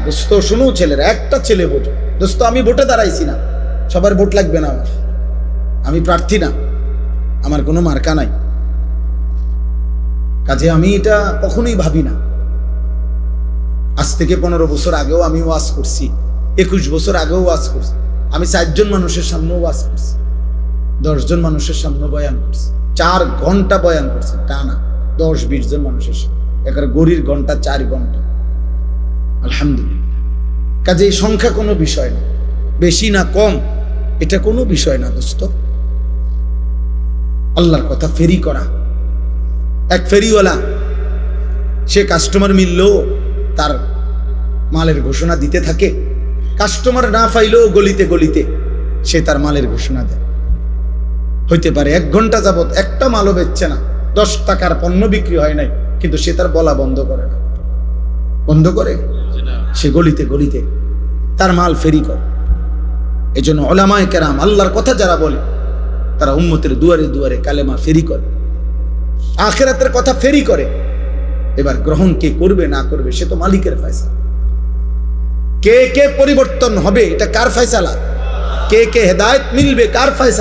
দোস্ত শুনো, ছেলেরা একটা ছেলে বোঝো, দোস্ত আমি ভোটে দাঁড়াইছি না, সবার ভোট লাগবে না আমার, আমি প্রার্থী না, আমার কোনো মার্কা নাই, কাজে আমি এটা কখনোই ভাবি না। আজ থেকে 15 বছর আগেও আমি ওয়াজ করছি, 21 বছর আগেও ওয়াজ করছি, আমি 4 জন মানুষের সামনেও ওয়াজ করছি, 10 জন মানুষের সামনে বয়ান করছি, 4 ঘন্টা বয়ান করছি টানা, 10-20 জন মানুষের সামনে, একেবারে গড়ির ঘন্টা 4 ঘন্টা। আলহামদুলিল্লাহ। কাজে এই সংখ্যা কোনো বিষয় না, বেশি না কম এটা কোনো বিষয় না দোস্ত। আল্লাহর কথা ফেরি করা, এক ফেরিওয়ালা সে কাস্টমার মিললেও তার মালের ঘোষণা দিতে থাকে, কাস্টমার না পাইলেও গলিতে গলিতে সে তার মালের ঘোষণা দেয়। হইতে পারে 1 ঘন্টা যাবত একটা মালও বেচছে না, 10 টাকার পণ্য বিক্রি হয় নাই, কিন্তু সে তার বলা বন্ধ করে না, বন্ধ করে সে গলিতে গলিতে তার মাল ফেরি করে। এই জন্য উলামায়ে কেরাম আল্লাহর কথা যারা বলে তারা উম্মতের দুয়ারে দুয়ারে কালেমা ফেরি করে, আখিরাতের কথা ফেরি করে। এবার গ্রহণ কে করবে না করবে সে তো মালিকের ফয়সালা। কে কে পরিবর্তন হবে এটা কার ফয়সালা? কে কে হেদায়েত মিলবে কার ফয়সালা?